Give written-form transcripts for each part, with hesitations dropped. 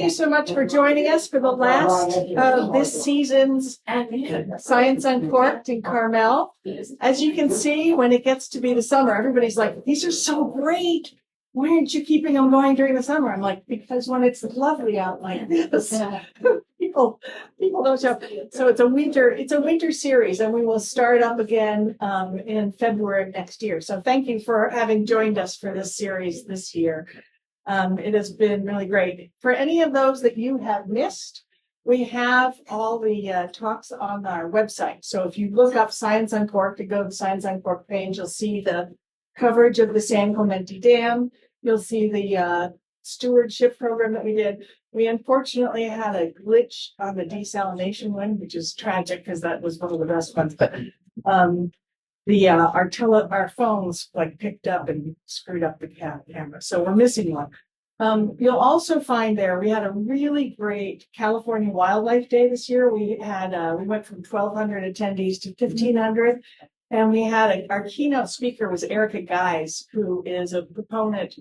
you so much for joining us for the last of this season's Science Uncorked in Carmel. As you can see, when it gets to be the summer, everybody's like, these are so great. Why aren't you keeping them going during the summer? I'm like, because when it's lovely out like this, people don't show up. So it's a winter series, and we will start up again in February of next year. So thank you for having joined us for this series this year. It has been really great. For any of those that you have missed, we have all the talks on our website. So if you look up Science Uncorked and go to the Science Uncorked page, you'll see the coverage of the San Clemente Dam. You'll see the stewardship program that we did. We unfortunately had a glitch on the desalination one, which is tragic because that was one of the best ones. But our phones like picked up and screwed up the camera, so we're missing one. You'll also find we had a really great California Wildlife Day this year. We went from 1,200 attendees to 1,500. And we had our keynote speaker was Erica Guys, who is a proponent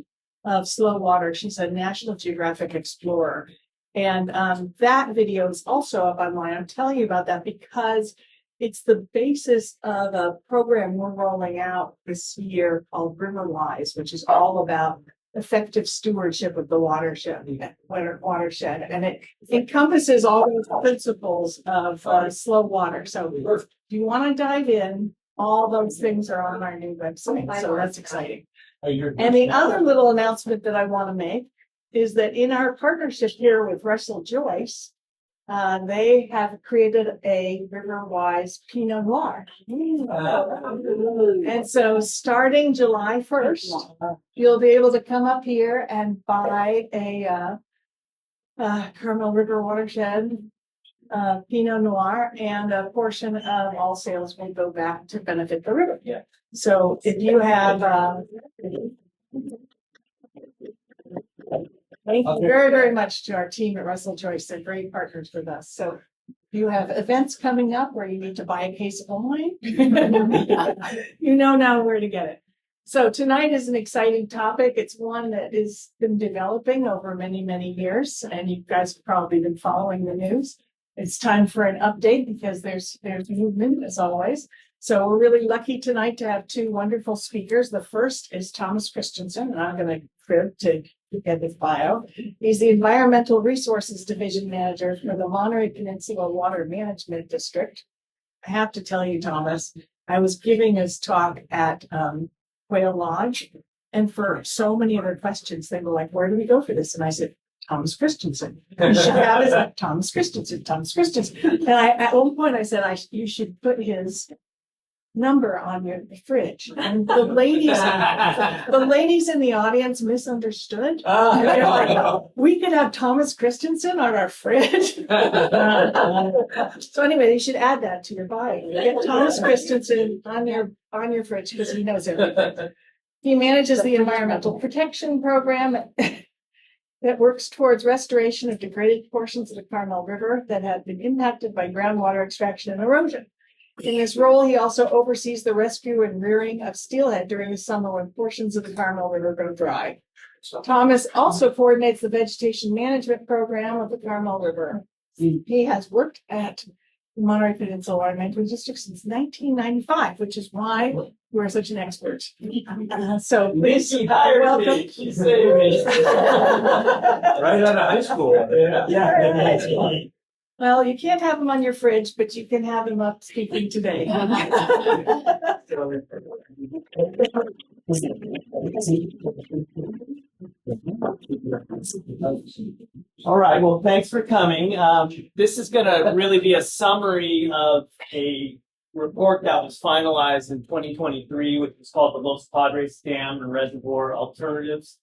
of slow water. She's a National Geographic explorer. And that video is also up online. I'm telling you about that because it's the basis of a program we're rolling out this year called Riverwise, which is all about effective stewardship of the watershed. And it encompasses all those principles of slow water. So if you want to dive in, all those things are on our new website, so that's exciting. And the other little announcement that I want to make is that in our partnership here with Russell Joyce, they have created a Riverwise Pinot Noir. And so starting July 1st, you'll be able to come up here and buy a Carmel River Watershed Pinot Noir, and a portion of all sales will go back to benefit the river. Yeah. So if you have, thank you very, very much to our team at Russell Joyce. They're great partners with us. So if you have events coming up where you need to buy a case of wine, you know now where to get it. So tonight is an exciting topic. It's one that has been developing over many, many years, and you guys have probably been following the news. It's time for an update because there's movement as always. So we're really lucky tonight to have two wonderful speakers. The first is Thomas Christensen, and I'm going to crib to get his bio. He's the Environmental Resources Division Manager for the Monterey Peninsula Water Management District. I have to tell you, Thomas, I was giving his talk at Quail Lodge, and for so many of their questions, they were like, where do we go for this? And I said, Thomas Christensen. You should have his Thomas Christensen. And at one point I said, you should put his number on your fridge. And the ladies in the audience misunderstood. We could have Thomas Christensen on our fridge. So anyway, you should add that to your bio. Get Thomas Christensen on your fridge because he knows everything. He manages the Environmental Protection Program that works towards restoration of degraded portions of the Carmel River that have been impacted by groundwater extraction and erosion. In his role, he also oversees the rescue and rearing of steelhead during the summer when portions of the Carmel River go dry. Thomas also coordinates the vegetation management program of the Carmel River. He has worked at the Monterey Peninsula Water Management District since 1995, which is why you are such an expert. So please welcome. Right out of high school. Yeah. Well, you can't have him on your fridge, but you can have him up speaking today. All right. Well, thanks for coming. This is going to really be a summary of a report that was finalized in 2023, which was called the Los Padres Dam and Reservoir Alternatives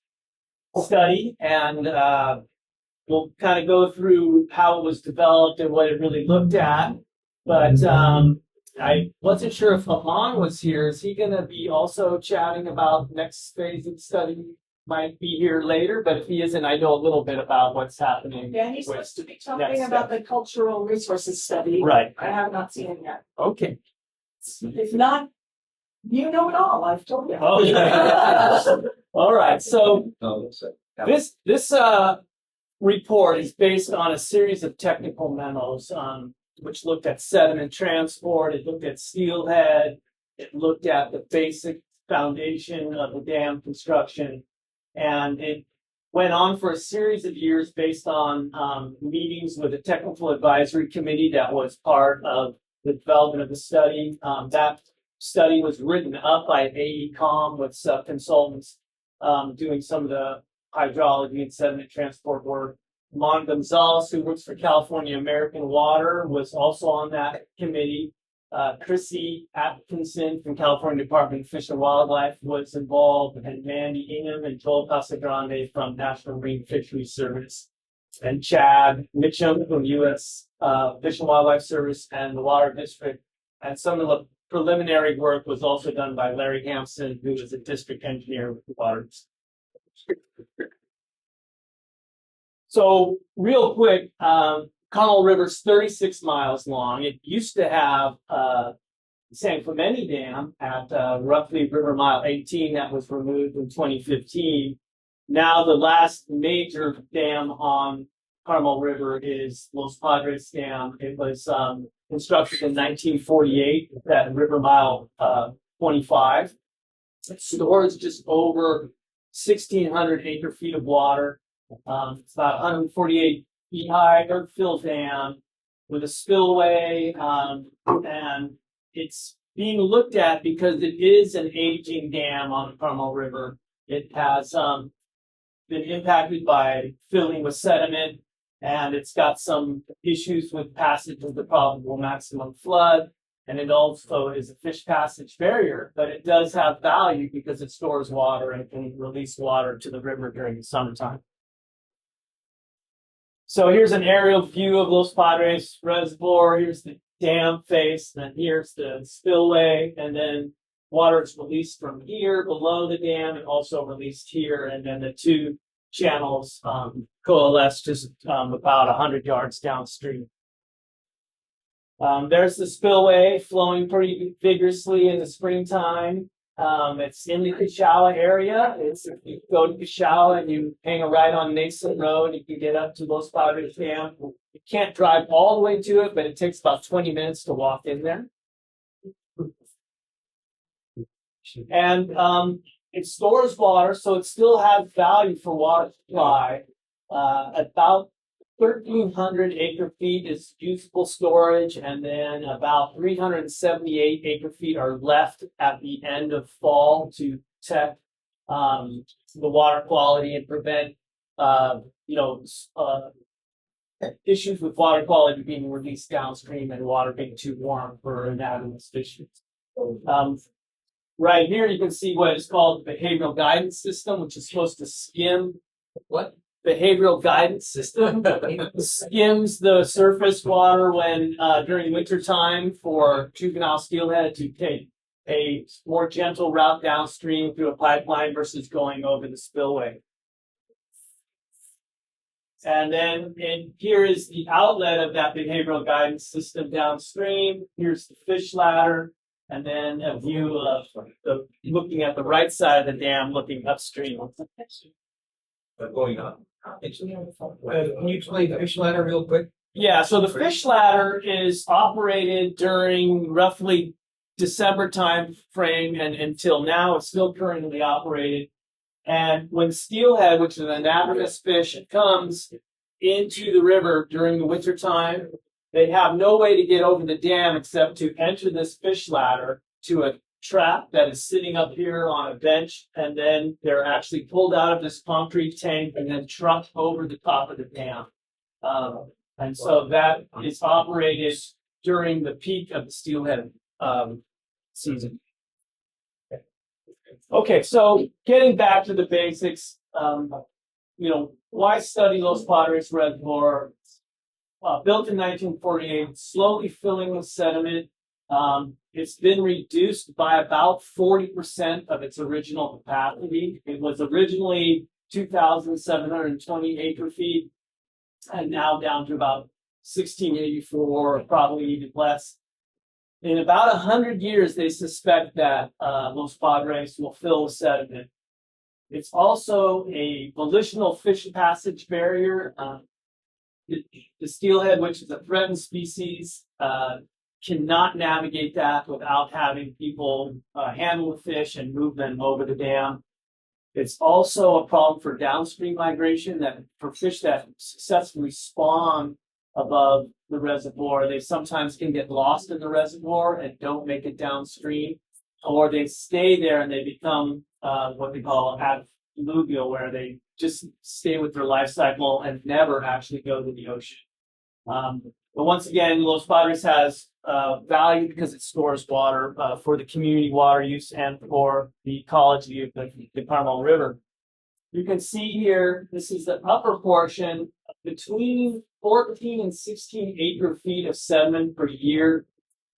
Study. And we'll kind of go through how it was developed and what it really looked at. But I wasn't sure if Aman was here. Is he going to be also chatting about next phase of the study? Might be here later, but if he isn't, I know a little bit about what's happening. Yeah, he's supposed to be talking about the cultural resources study. Right. I have not seen him yet. Okay. If not, you know it all. I've told you. Okay. All right. So this report is based on a series of technical memos, which looked at sediment transport, it looked at steelhead, it looked at the basic foundation of the dam construction, and it went on for a series of years based on meetings with a technical advisory committee that was part of the development of the study. That study was written up by AECOM with consultants doing some of the hydrology and sediment transport work. Mon Gonzalez, who works for California American Water, was also on that committee. Chrissy Atkinson from California Department of Fish and Wildlife was involved, and Mandy Ingham and Joel Casagrande from National Marine Fisheries Service, and Chad Mitchum from U.S. Fish and Wildlife Service and the Water District. And some of the preliminary work was also done by Larry Hampson, who is a district engineer with the Water District. So real quick, Connell River's 36 miles long. It used to have San Clemente Dam at roughly River Mile 18 that was removed in 2015. Now the last major dam on Carmel River is Los Padres Dam. It was constructed in 1948 at River Mile 25. It stores just over 1,600 acre feet of water. It's about 148 feet high, dirt-filled dam with a spillway, and it's being looked at because it is an aging dam on the Carmel River. It has been impacted by filling with sediment, and it's got some issues with passage of the probable maximum flood, and it also is a fish passage barrier, but it does have value because it stores water and can release water to the river during the summertime. So here's an aerial view of Los Padres Reservoir. Here's the dam face, and then here's the spillway, and then water is released from here below the dam and also released here, and then the two channels coalesce just about 100 yards downstream. There's the spillway flowing pretty vigorously in the springtime. It's in the Cachalla area. If you go to Cachalla and you hang a right on Nason Road, you can get up to Los Padres Dam. You can't drive all the way to it, but it takes about 20 minutes to walk in there. And it stores water, so it still has value for water supply. About 1,300 acre feet is usable storage, and then about 378 acre feet are left at the end of fall to protect the water quality and prevent issues with water quality being released downstream and water being too warm for anadromous fishes. Right here you can see what is called the behavioral guidance system, which is supposed to skim behavioral guidance system skims the surface water when during winter time for juvenile steelhead to take a more gentle route downstream through a pipeline versus going over the spillway. And then here is the outlet of that behavioral guidance system downstream. Here's the fish ladder, and then a view of looking at the right side of the dam, looking upstream. Going up. Can you explain the fish ladder real quick? Yeah, so the fish ladder is operated during roughly December time frame and until now. It's still currently operated. And when steelhead, which is an anadromous fish, comes into the river during the winter time, they have no way to get over the dam except to enter this fish ladder to a trap that is sitting up here on a bench, and then they're actually pulled out of this concrete tank and then trucked over the top of the dam. And so that is operated during the peak of the steelhead season. Okay, so getting back to the basics, why study Los Padres Reservoir? Built in 1948, slowly filling with sediment. It's been reduced by about 40% of its original capacity. It was originally 2,720 acre feet, and now down to about 1,684, probably even less. In about 100 years, they suspect that Los Padres will fill with sediment. It's also a volitional fish passage barrier. The steelhead, which is a threatened species, cannot navigate that without having people handle the fish and move them over the dam. It's also a problem for downstream migration, that for fish that successfully spawn above the reservoir, they sometimes can get lost in the reservoir and don't make it downstream, or they stay there and they become what they call adfluvial, where they just stay with their life cycle and never actually go to the ocean. But once again, Los Padres has value because it stores water for the community water use and for the ecology of the Carmel River. You can see here, this is the upper portion. Between 14 and 16 acre feet of sediment per year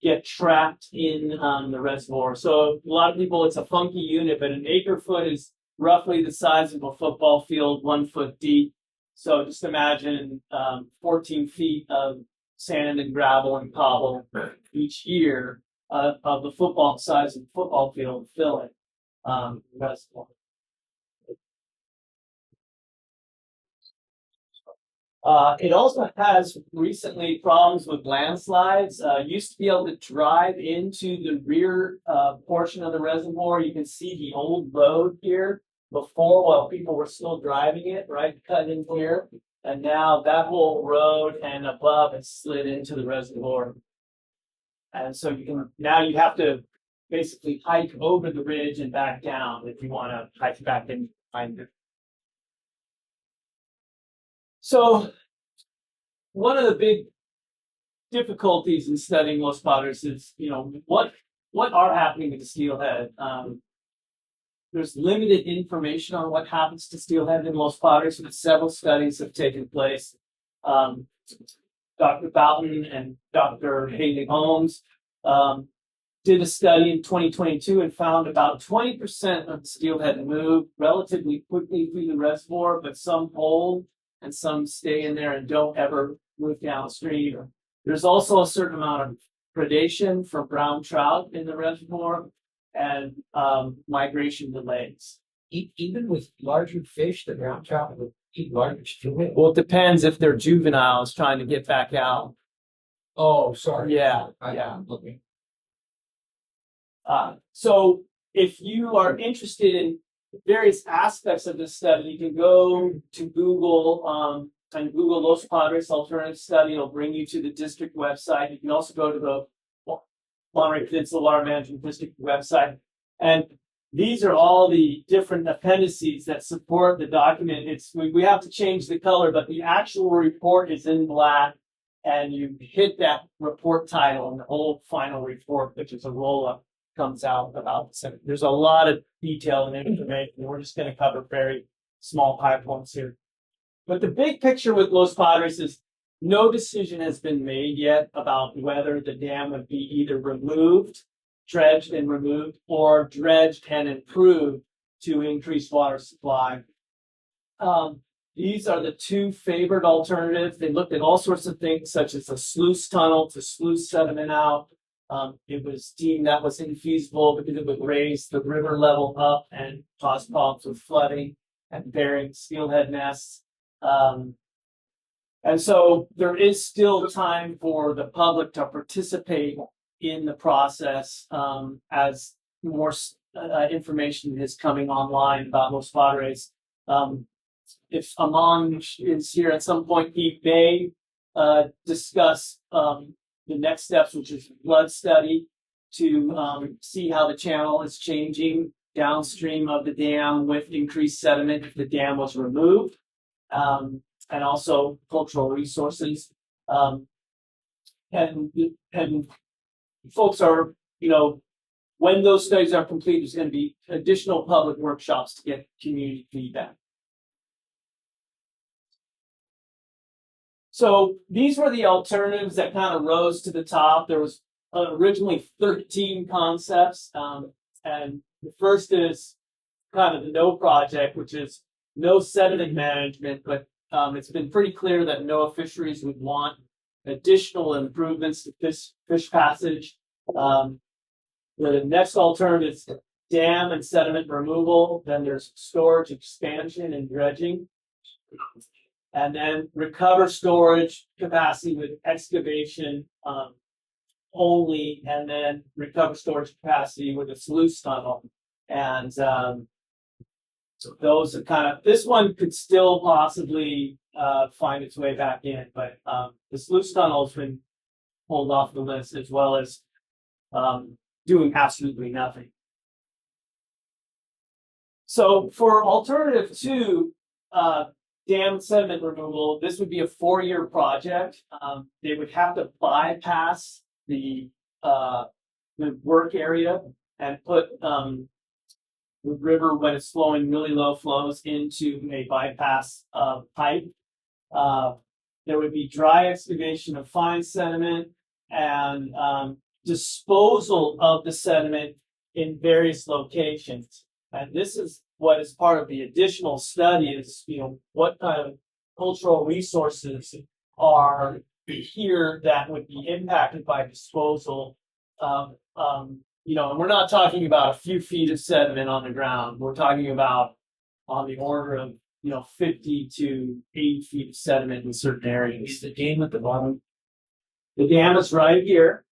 get trapped in the reservoir. So a lot of people, it's a funky unit, but an acre foot is roughly the size of a football field, 1 foot deep. So just imagine 14 feet of sand and gravel and cobble each year of the football size of the football field filling the reservoir. It also has recently problems with landslides. Used to be able to drive into the rear portion of the reservoir. You can see the old road here before, while people were still driving it, right, cut in here. And now that whole road and above has slid into the reservoir. And so now you have to basically hike over the ridge and back down if you want to hike back in behind it. So one of the big difficulties in studying Los Padres is, what are happening with the steelhead? There's limited information on what happens to steelhead in Los Padres, but several studies have taken place. Dr. Boughton and Dr. Haley Holmes did a study in 2022 and found about 20% of the steelhead move relatively quickly through the reservoir, but some hold and some stay in there and don't ever move downstream. There's also a certain amount of predation for brown trout in the reservoir and migration delays. Even with larger fish, the brown trout would eat larger steelhead. Well, it depends if they're juveniles trying to get back out. Oh, sorry. Yeah. I'm looking. So if you are interested in various aspects of this study, you can go to Google and Google Los Padres Alternative Study. It'll bring you to the district website. You can also go to the Monterey Peninsula Water Management District website. And these are all the different appendices that support the document. We have to change the color, but the actual report is in black. And you hit that report title, and the whole final report, which is a roll-up, comes out about the same. There's a lot of detail and information. We're just going to cover very small high points here. But the big picture with Los Padres is no decision has been made yet about whether the dam would be either removed, dredged and removed, or dredged and improved to increase water supply. These are the two favored alternatives. They looked at all sorts of things, such as a sluice tunnel to sluice sediment out. It was deemed that was infeasible because it would raise the river level up and cause problems with flooding and burying steelhead nests. And so there is still time for the public to participate in the process as more information is coming online about Los Padres. If Amon is here at some point, he may discuss the next steps, which is a flood study to see how the channel is changing downstream of the dam with increased sediment if the dam was removed, and also cultural resources. And folks are, when those studies are complete, there's going to be additional public workshops to get community feedback. So these were the alternatives that kind of rose to the top. There was originally 13 concepts, and the first is kind of the no project, which is no sediment management, but it's been pretty clear that NOAA Fisheries would want additional improvements to fish passage. The next alternative is dam and sediment removal, then there's storage, expansion, and dredging. And then recover storage capacity with excavation only, and then recover storage capacity with a sluice tunnel. And those are kind of, this one could still possibly find its way back in, but the sluice tunnel has been pulled off the list, as well as doing absolutely nothing. So for alternative two, dam sediment removal, this would be a 4-year project. They would have to bypass the work area and put the river, when it's flowing really low flows, into a bypass pipe. There would be dry excavation of fine sediment and disposal of the sediment in various locations. And this is what is part of the additional study is, what kind of cultural resources are here that would be impacted by disposal. And we're not talking about a few feet of sediment on the ground. We're talking about on the order of, 50 to 80 feet of sediment in certain areas. Is the dam at the bottom? The dam is right here.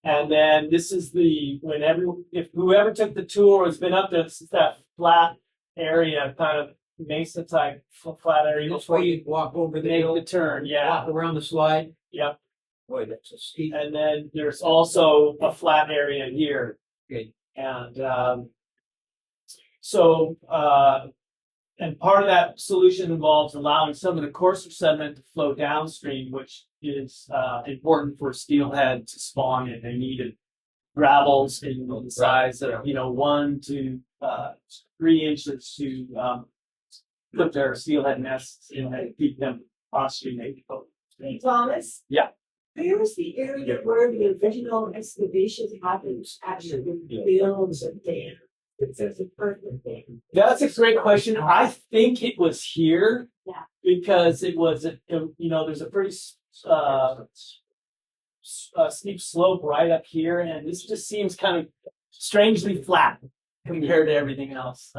And then this is if whoever took the tour has been up there, this is that flat area, kind of mesa type flat area. That's where you walk over the Make hill, the turn, yeah. walk around the slide. Yep. Boy, that's a steep. And then there's also a flat area here. Okay. And and part of that solution involves allowing some of the coarser sediment to flow downstream, which is important for steelhead to spawn in. They need gravels in the size of 1 to 3 inches to put their steelhead nests in and keep them oxygenated. Thomas? Yeah. Where was the area where the original excavation happened, actually builds a dam? It says a perfect dam. That's a great question. I think it was here. Yeah. Because it was, there's a pretty steep slope right up here, and this just seems kind of strangely flat compared to everything else.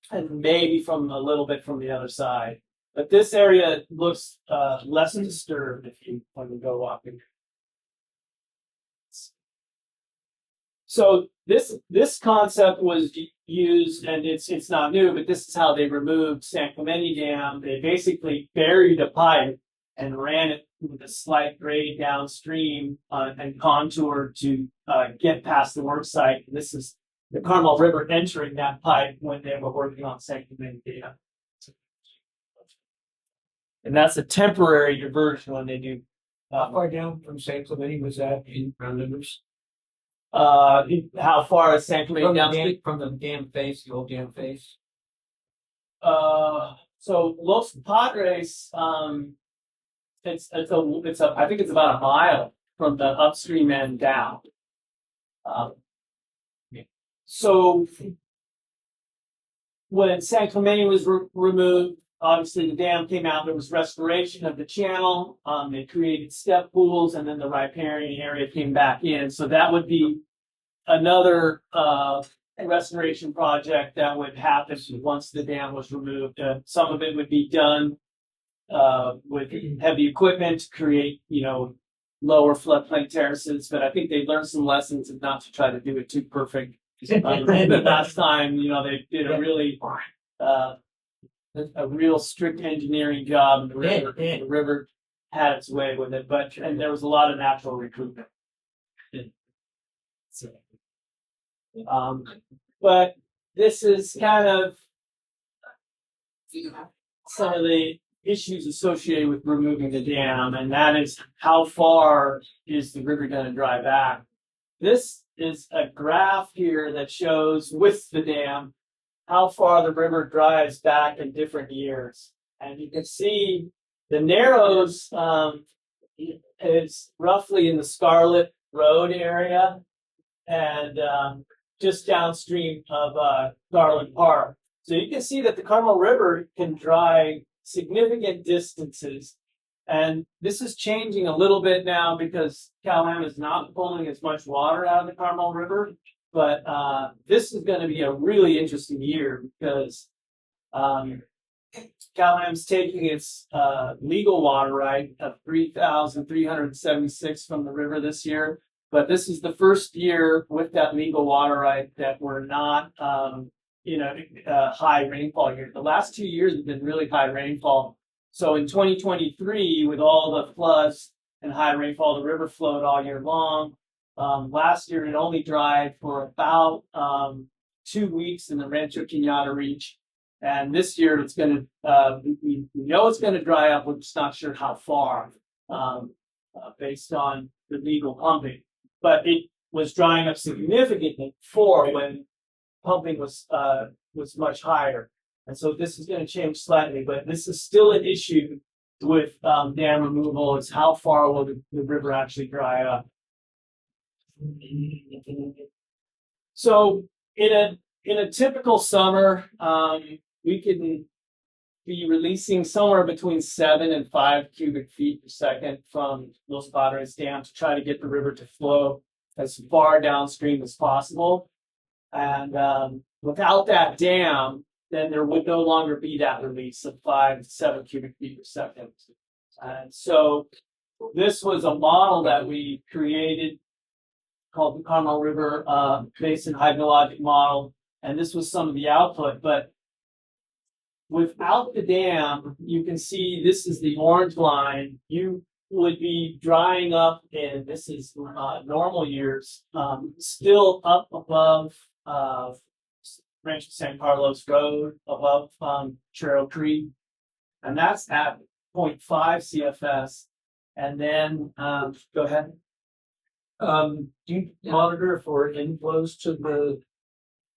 And maybe from a little bit from the other side. But this area looks less disturbed if you want to go walking. So this concept was used, and it's not new, but this is how they removed San Clemente Dam. They basically buried a pipe and ran it with a slight grade downstream and contoured to get past the work site. And this is the Carmel River entering that pipe when they were working on San Clemente Dam. And that's a temporary diversion when they do. How far down from San Clemente was that in round numbers? How far is San Clemente down? From the dam face, the old dam face? So Los Padres, I think it's about a mile from the upstream end down. So when San Clemente was removed, obviously the dam came out. There was restoration of the channel. They created step pools, and then the riparian area came back in. So that would be another restoration project that would happen once the dam was removed. Some of it would be done with heavy equipment to create, lower floodplain terraces. But I think they learned some lessons and not to try to do it too perfect. The last time, they did a real strict engineering job, and the river had its way with it, and there was a lot of natural recoupment. But this is kind of some of the issues associated with removing the dam, and that is how far is the river going to dry back. This is a graph here that shows with the dam how far the river dries back in different years. And you can see the Narrows is roughly in the Scarlet Road area and just downstream of Garland Park. So you can see that the Carmel River can dry significant distances. And this is changing a little bit now because Cal-Am is not pulling as much water out of the Carmel River. but this is going to be a really interesting year because Calam's taking its legal water right of 3,376 from the river this year. But this is the first year with that legal water right that we're not high rainfall year. The last 2 years have been really high rainfall. So in 2023, with all the floods and high rainfall, the river flowed all year long. Last year, it only dried for about 2 weeks in the Rancho Quinata Reach. And this year, it's going to, we know it's going to dry up. We're just not sure how far based on the legal pumping. But it was drying up significantly before when pumping was much higher. And so this is going to change slightly, but this is still an issue with dam removal is how far will the river actually dry up. So in a typical summer, we can be releasing somewhere between 7 and 5 cubic feet per second from Los Padres Dam to try to get the river to flow as far downstream as possible. And without that dam, then there would no longer be that release of 5 to 7 cubic feet per second. And so this was a model that we created called the Carmel River Basin Hydrologic Model. And this was some of the output. But without the dam, you can see this is the orange line. You would be drying up, and this is normal years, still up above Rancho San Carlos Road, above Trail Creek, and that's at 0.5 CFS. And then, go ahead. Do you monitor for inflows to the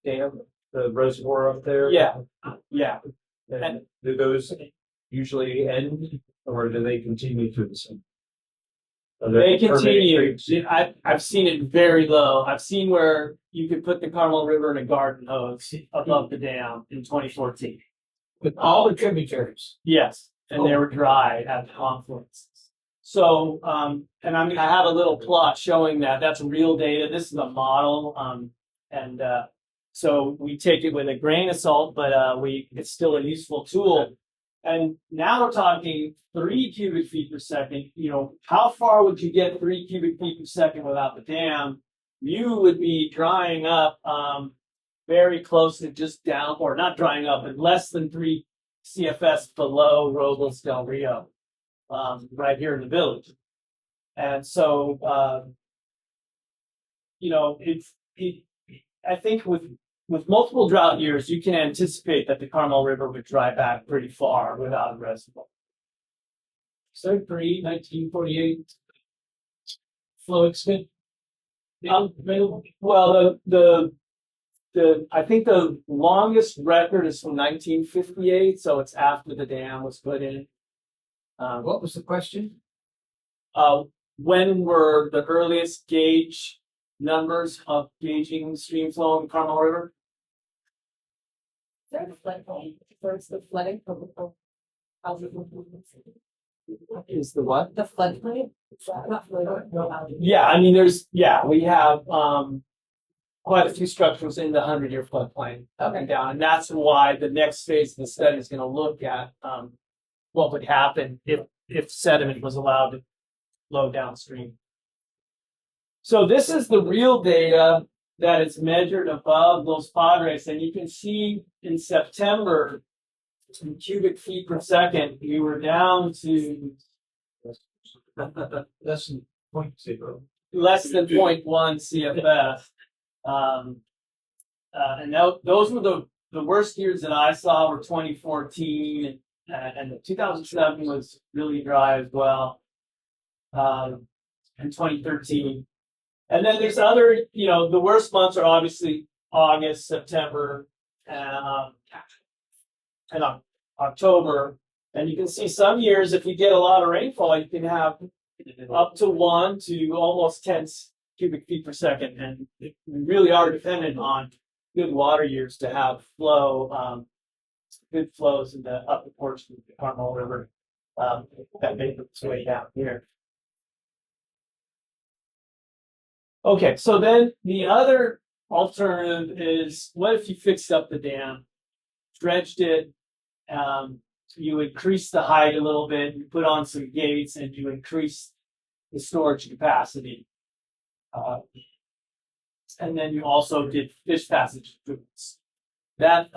dam, the reservoir up there? Yeah. And do those usually end, or do they continue through the summer? They continue. I've seen it very low. I've seen where you could put the Carmel River in a garden hose above the dam in 2014. With all the tributaries? Yes, and they were dry at the confluence. So, and I'm going to have a little plot showing that. That's real data. This is a model, so we take it with a grain of salt, but it's still a useful tool. And now we're talking 3 cubic feet per second. You know, how far would you get 3 cubic feet per second without the dam? You would be drying up very close to just down, or not drying up, but less than 3 CFS below Robles del Rio, right here in the village. And so, I think with multiple drought years, you can anticipate that the Carmel River would dry back pretty far without a reservoir. So pre 1948 flow extent. Well, I think the longest record is from 1958, so it's after the dam was put in. What was the question? When were the earliest gauge numbers of gauging stream flow in the Carmel River? First, the flooding. Is the what? The floodplain. Yeah, I mean, we have quite a few structures in the 100-year floodplain up and down, and that's why the next phase of the study is going to look at what would happen if sediment was allowed to flow downstream. So this is the real data that is measured above Los Padres, and you can see in September, in cubic feet per second, we were down to less than 0.0. less than 0.1 CFS. And those were the worst years that I saw were 2014, and 2007 was really dry as well, and 2013. And then there's other, the worst months are obviously August, September, and October. And you can see some years, if you get a lot of rainfall, you can have up to 1 to almost 10 cubic feet per second. And we really are dependent on good water years to have flow, good flows in the upper portion of the Carmel River that make its way down here. Okay, so then the other alternative is, what if you fixed up the dam, dredged it, you increase the height a little bit, you put on some gates, and you increase the storage capacity. And then you also did fish passage improvements. That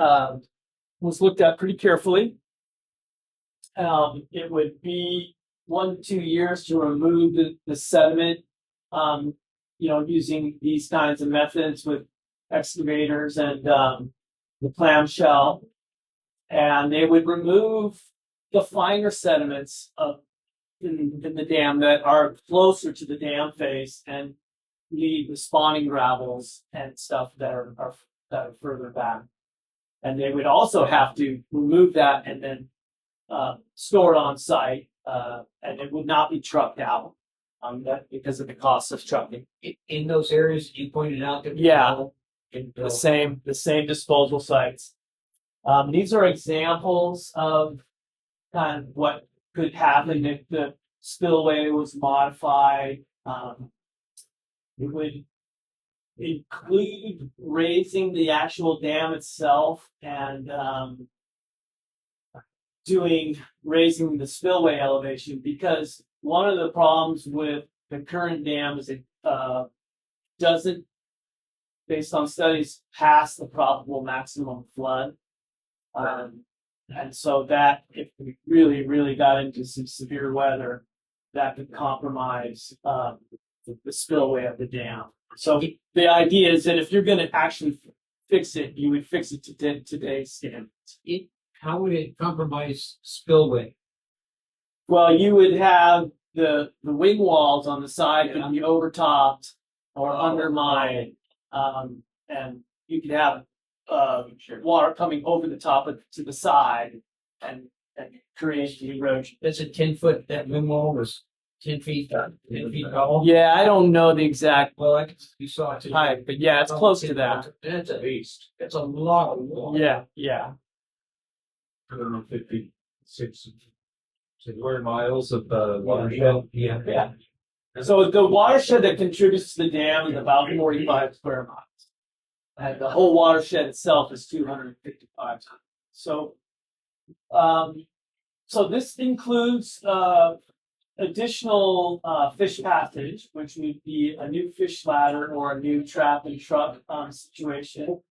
was looked at pretty carefully. It would be 1 to 2 years to remove the sediment, using these kinds of methods with excavators and the clamshell. And they would remove the finer sediments in the dam that are closer to the dam face and leave the spawning gravels and stuff that are further back. And they would also have to remove that and then store it on site, and it would not be trucked out because of the cost of trucking. In those areas you pointed out that. Yeah, the same disposal sites. These are examples of kind of what could happen if the spillway was modified. It would include raising the actual dam itself and raising the spillway elevation, because one of the problems with the current dam is it doesn't, based on studies, pass the probable maximum flood. And so that, if we really, really got into some severe weather, that could compromise the spillway of the dam. So the idea is that if you're going to actually fix it, you would fix it to today's standards. How would it compromise spillway? Well, you would have the wing walls on the side could be overtopped or undermined, and you could have water coming over the top to the side and create the erosion. That's a 10-foot, that wing wall was 10 feet tall. Yeah, I don't know the exact Well, you saw it. height, but yeah, it's close to that. That's a beast. That's a lot of water. Yeah. 256 square miles of watershed. Yeah. So the watershed that contributes to the dam is about 45 square miles. And the whole watershed itself is 255. So this includes additional fish passage, which would be a new fish ladder or a new trap and truck situation.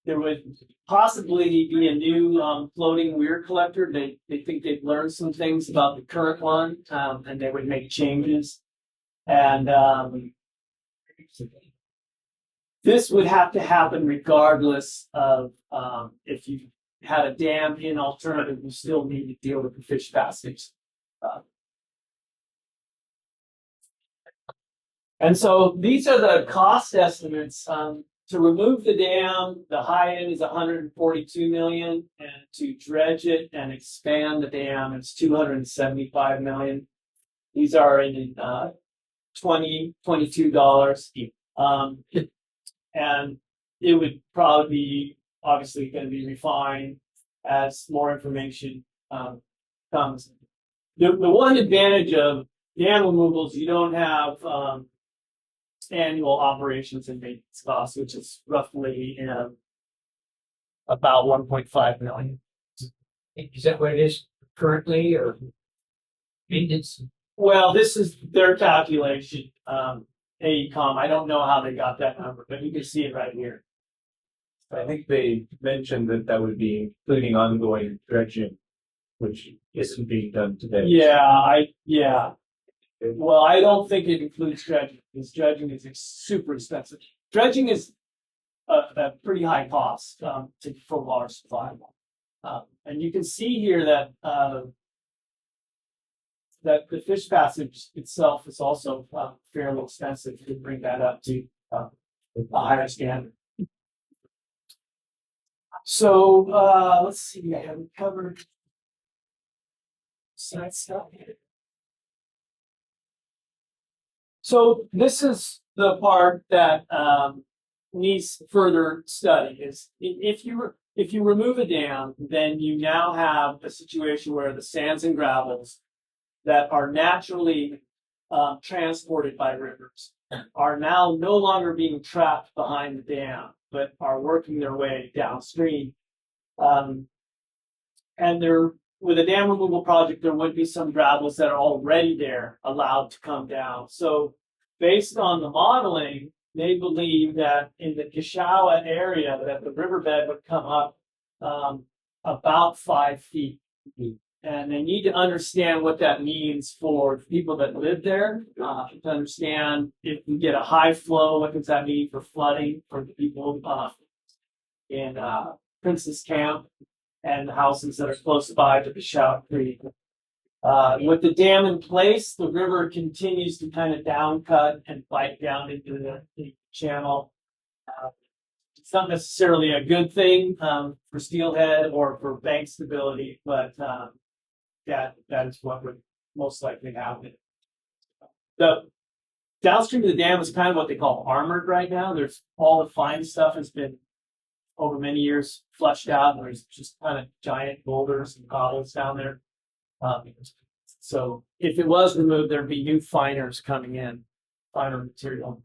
There would possibly be a new floating weir collector. They think they've learned some things about the current one, and they would make changes. And this would have to happen regardless of if you had a dam in alternative, you still need to deal with the fish passage. And so these are the cost estimates. To remove the dam, the high end is 142 million, and to dredge it and expand the dam, it's 275 million. These are in $22. And it would probably be obviously going to be refined as more information comes. The one advantage of dam removals, you don't have annual operations and maintenance costs, which is roughly about 1.5 million. Is that what it is currently, or maintenance? Well, this is their calculation. AECOM, I don't know how they got that number, but you can see it right here. I think they mentioned that would be including ongoing dredging, which isn't being done today. Yeah. Well, I don't think it includes dredging, because dredging is super expensive. Dredging is a pretty high cost for water supply. And you can see here that the fish passage itself is also fairly expensive to bring that up to a higher standard. So let's see, I haven't covered side stuff here. So this is the part that needs further study. Is if you remove a dam, then you now have a situation where the sands and gravels that are naturally transported by rivers are now no longer being trapped behind the dam, but are working their way downstream. And with a dam removal project, there would be some gravels that are already there allowed to come down. So based on the modeling, they believe that in the Kishawa area that the riverbed would come up about 5 feet. And they need to understand what that means for people that live there, to understand if you get a high flow, what does that mean for flooding for the people in Princess Camp and the houses that are close by to the Shout Creek. With the dam in place, the river continues to kind of down cut and bite down into the channel. It's not necessarily a good thing for steelhead or for bank stability, but that is what would most likely happen. The downstream of the dam is kind of what they call armored right now. There's all the fine stuff has been over many years flushed out, and there's just kind of giant boulders and cobbles down there. So if it was removed, there'd be new finers coming in, finer material.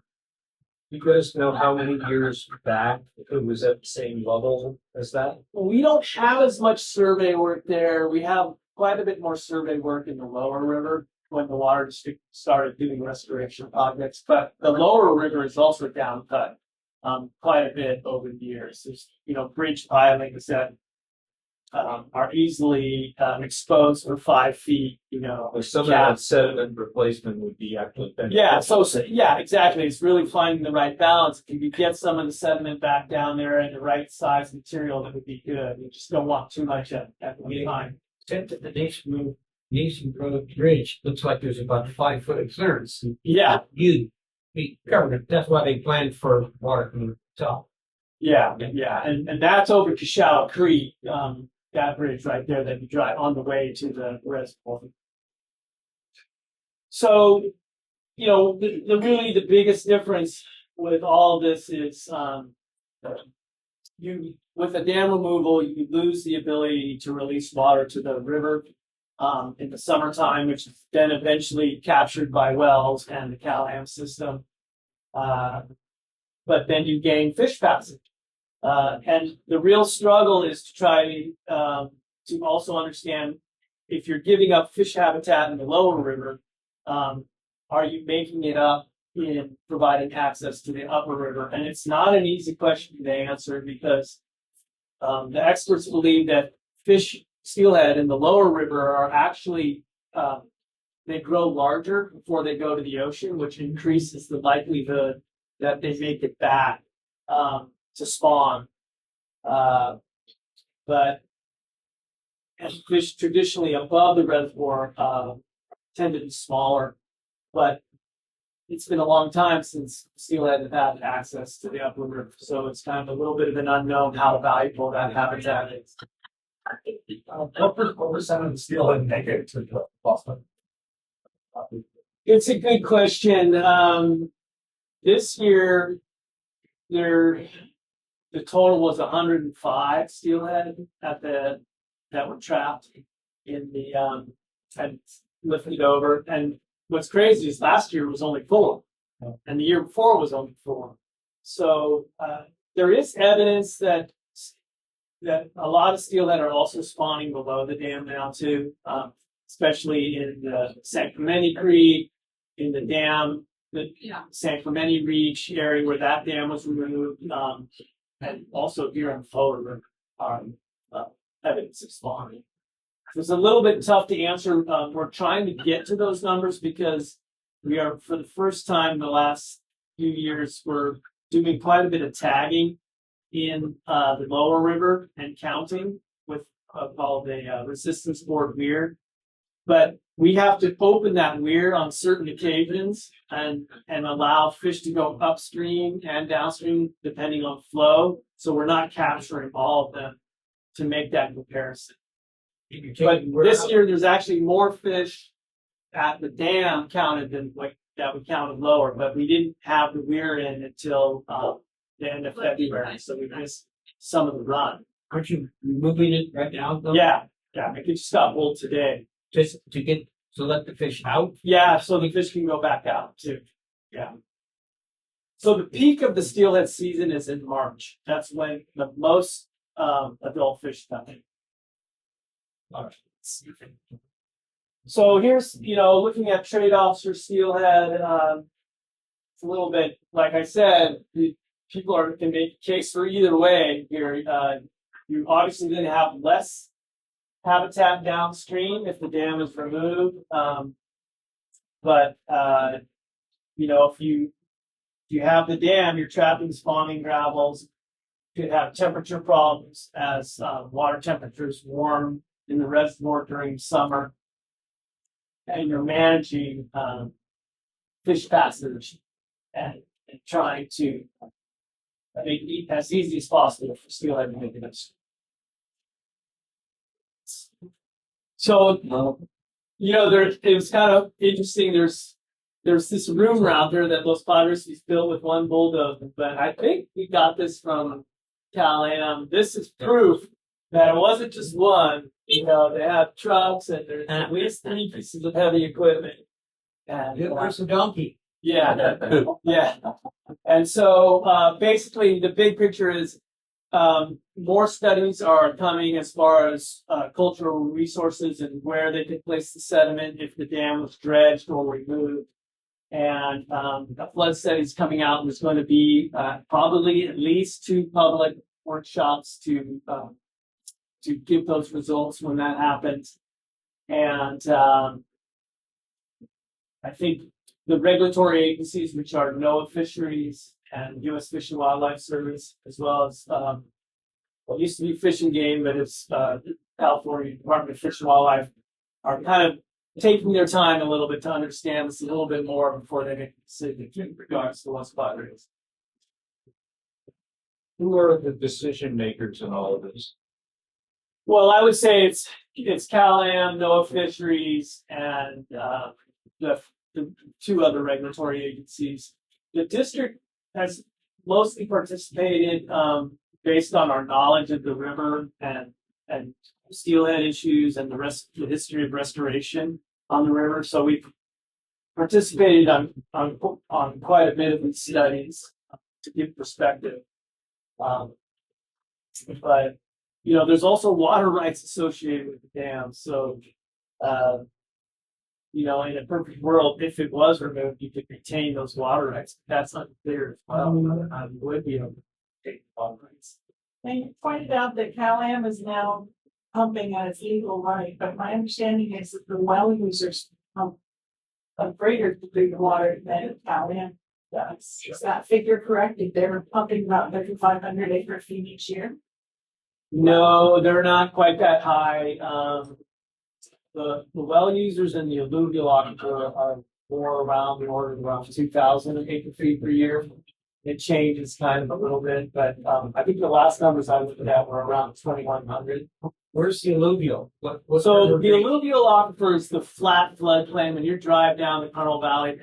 You guys know how many years back it was at the same level as that? We don't have as much survey work there. We have quite a bit more survey work in the lower river when the water district started doing restoration projects, but the lower river is also down cut quite a bit over the years. There's, bridge pilings that are easily exposed for 5 feet, Like some of that sediment replacement would be actually beneficial. Yeah, exactly. It's really finding the right balance. If you get some of the sediment back down there and the right size material, that would be good. You just don't want too much at one time. Except that the Nation Road Bridge looks like there's about 5 foot of clearance. Yeah, You'd be covered. That's why they planned for water from the top. yeah. And that's over Kishawa Creek, that bridge right there that you drive on the way to the reservoir. So, really the biggest difference with all this is with the dam removal, you lose the ability to release water to the river in the summertime, which is then eventually captured by wells and the Callahan system. But then you gain fish passage. And the real struggle is to try to also understand if you're giving up fish habitat in the lower river, are you making it up in providing access to the upper river? And it's not an easy question to answer because the experts believe that steelhead in the lower river are actually, they grow larger before they go to the ocean, which increases the likelihood that they make it back to spawn. But fish traditionally above the reservoir tend to be smaller, but it's been a long time since steelhead have had access to the upper river, so it's kind of a little bit of an unknown how valuable that habitat is. What percent of the steelhead make it to the Boston? It's a good question. This year, the total was 105 steelhead that were trapped in the and lifted over. And what's crazy is last year was only 4, and the year before was only 4. So there is evidence that a lot of steelhead are also spawning below the dam now too, especially in the San Clemente Creek, in the dam, the San Clemente Reach area where that dam was removed, and also here on the Fowler River, evidence of spawning. It's a little bit tough to answer. We're trying to get to those numbers because we are, for the first time in the last few years, we're doing quite a bit of tagging in the lower river and counting with called a resistance board weir. But we have to open that weir on certain occasions and allow fish to go upstream and downstream depending on flow. So we're not capturing all of them to make that comparison. But this year, there's actually more fish at the dam counted than that we counted lower, but we didn't have the weir in until the end of February, so we missed some of the run. Aren't you moving it right now, though? Yeah, I could stop hold today. Just to get to let the fish out. Yeah, so the fish can go back out too. Yeah. So the peak of the steelhead season is in March. That's when the most adult fish come in. All right. So here's, looking at trade-offs for steelhead. It's a little bit, like I said, people can make a case for either way here. You obviously then have less habitat downstream if the dam is removed. But if you have the dam, you're trapping spawning gravels. You could have temperature problems as water temperatures warm in the reservoir during summer. And you're managing fish passage and trying to make it as easy as possible for steelhead to make it. So, it was kind of interesting. There's this rumor out there that Los Padres is built with one bulldozer, but I think we got this from Cal-Am. This is proof that it wasn't just one. They have trucks and there's at least 3 pieces of heavy equipment. And Where's the donkey? yeah, yeah. And so basically the big picture is more studies are coming as far as cultural resources and where they could place the sediment if the dam was dredged or removed. And a flood study is coming out. There's going to be probably at least 2 public workshops to give those results when that happens. And I think the regulatory agencies, which are NOAA Fisheries and U.S. Fish and Wildlife Service, as well as what used to be Fish and Game, but it's California Department of Fish and Wildlife, are kind of taking their time a little bit to understand this a little bit more before they make a decision in regards to Los Padres. Who are the decision makers in all of this? Well, I would say it's Cal-Am, NOAA Fisheries, and the 2 other regulatory agencies. The district has mostly participated based on our knowledge of the river and steelhead issues and the history of restoration on the river. So we've participated on quite a bit of these studies to give perspective. But there's also water rights associated with the dam. So in a perfect world, if it was removed, you could retain those water rights. That's unclear as well. Would be able to take the water rights. And you pointed out that Cal-Am is now pumping at its legal right, but my understanding is that the well users pump a greater degree of water than Cal-Am does. Is that figure correct? If they're pumping about 3,500 acre feet each year? No, they're not quite that high. The well users and the alluvial aquifer are more around the order of around 2,000 acre feet per year. It changes kind of a little bit, but I think the last numbers I looked at were around 2,100. Where's the alluvial? So the alluvial aquifer is the flat floodplain. When you drive down the Carmel Valley,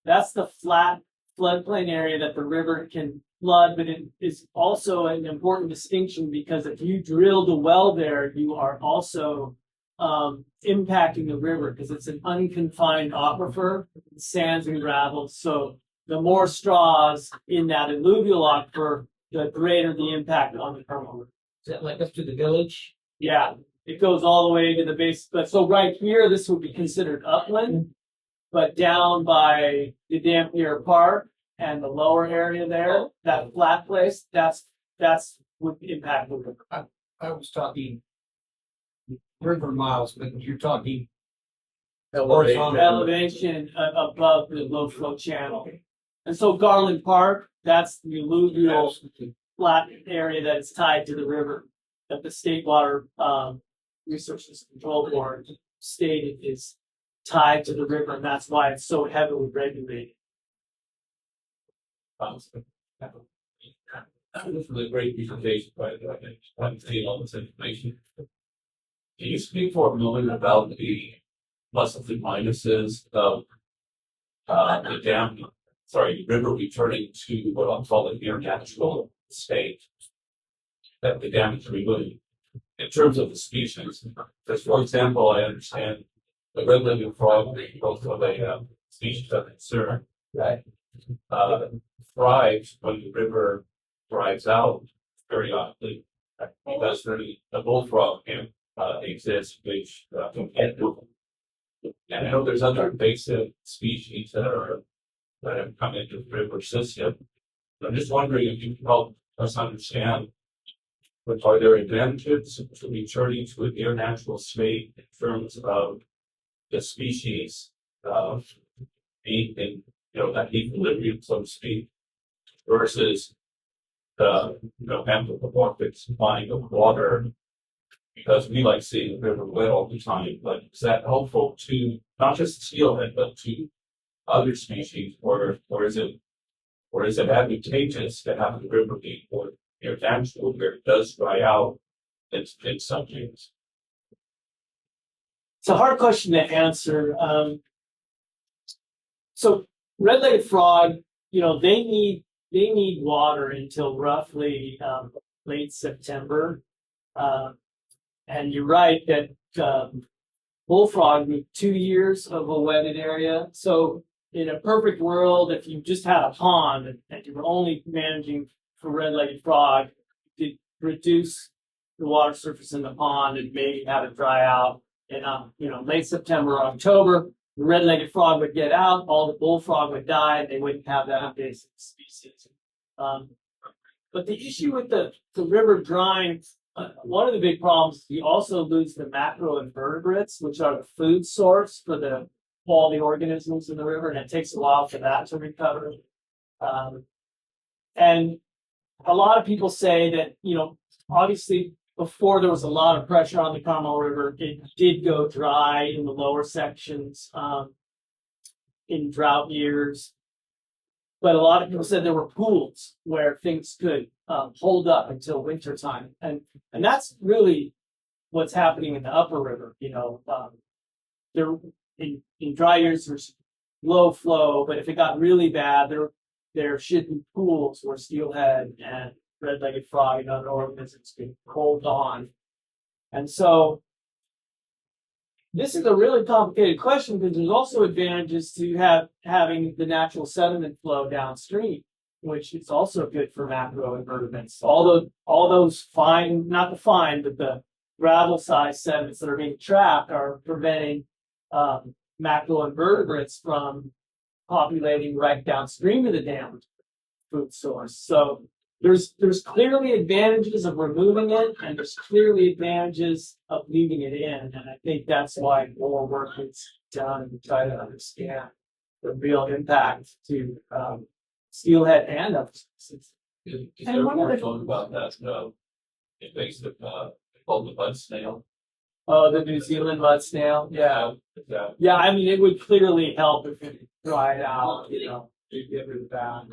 that's the flat floodplain area that the river can flood, but it is also an important distinction because if you drill the well there, you are also impacting the river because it's an unconfined aquifer, sands and gravels. So the more straws in that alluvial aquifer, the greater the impact on the Carmel River. Is that like up to the village? Yeah, it goes all the way to the base. But so right here, this would be considered upland, but down by the Dampier Park and the lower area there, that flat place, that's would impact the river. I was talking river miles, but you're talking Elevation above the low flow channel. And so Garland Park, that's the alluvial flat area that is tied to the river that the State Water Resources Control Board stated is tied to the river, and that's why it's so heavily regulated. That was a really great presentation, by the way. I'm seeing all this information. Can you speak for a moment about the pluses and minuses of the dam, river returning to what I'll call the near natural state that the dam is removed in terms of the species? Because, for example, I understand the red-legged frog, both of a species of concern, Right. thrives when the river dries out periodically. Because a bullfrog can exist, which can do. And I know there's other invasive species that have come into the river system. I'm just wondering if you can help us understand, what are there advantages to returning to their natural state in terms of the species being in, that equilibrium, so to speak, versus the, anthropomorphic body of water, because we like seeing the river wet all the time, but is that helpful to not just steelhead, but to other species, or is it advantageous to have the river be more natural where it does dry out in some cases? It's a hard question to answer. So red-legged frog, they need water until roughly late September. And you're right that bullfrog need 2 years of a wetted area. So in a perfect world, if you just had a pond and you were only managing for red-legged frog, you could reduce the water surface in the pond and maybe have it dry out in late September or October. The red-legged frog would get out, all the bullfrog would die, and they wouldn't have that invasive species. But the issue with the river drying, one of the big problems is you also lose the macroinvertebrates, which are the food source for all the organisms in the river, and it takes a while for that to recover. And a lot of people say that, obviously before there was a lot of pressure on the Carmel River, it did go dry in the lower sections in drought years. But a lot of people said there were pools where things could hold up until winter time. And that's really what's happening in the upper river. There in dry years there's low flow, but if it got really bad, there should be pools where steelhead and red-legged frog and other organisms could hold on. And so this is a really complicated question because there's also advantages to having the natural sediment flow downstream, which is also good for macroinvertebrates. All those fine, not the fine, but the gravel-sized sediments that are being trapped are preventing macroinvertebrates from populating right downstream of the dammed food source. So there's clearly advantages of removing it, and there's clearly advantages of leaving it in. And I think that's why more work is done to try to understand the real impact to steelhead and other species. Is there more talk about that invasive called the mud snail? Oh, the New Zealand mud snail. Yeah. Yeah, I mean, it would clearly help if it dried out, to get rid of that.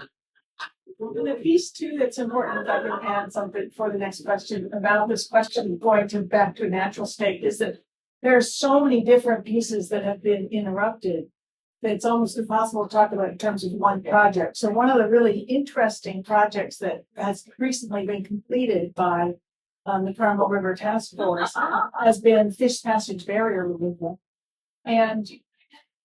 And the piece too that's important, if I can add something for the next question about this question going back to a natural state, is that there are so many different pieces that have been interrupted that it's almost impossible to talk about in terms of one project. So one of the really interesting projects that has recently been completed by the Carmel River Task Force has been fish passage barrier removal. And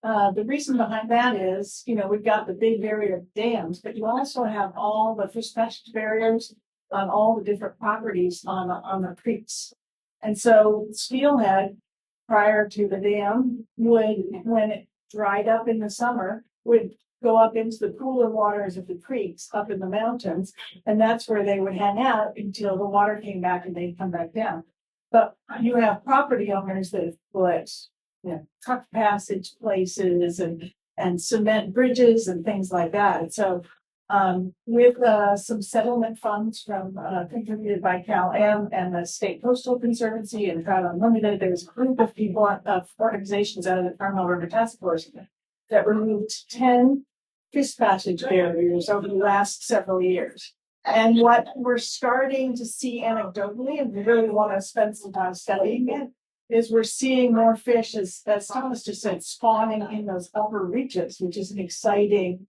the reason behind that is, we've got the big barrier dams, but you also have all the fish passage barriers on all the different properties on the creeks. And so steelhead, prior to the dam, would, when it dried up in the summer, would go up into the cooler waters of the creeks up in the mountains, and that's where they would hang out until the water came back and they'd come back down. But you have property owners that have put truck passage places and cement bridges and things like that. And so with some settlement funds from contributed by Cal-Am and the State Coastal Conservancy and Trout Unlimited, there's a group of people of organizations out of the Carmel River Task Force that removed 10 fish passage barriers over the last several years. And what we're starting to see anecdotally, and we really want to spend some time studying it, is we're seeing more fish, as Thomas just said, spawning in those upper reaches, which is an exciting,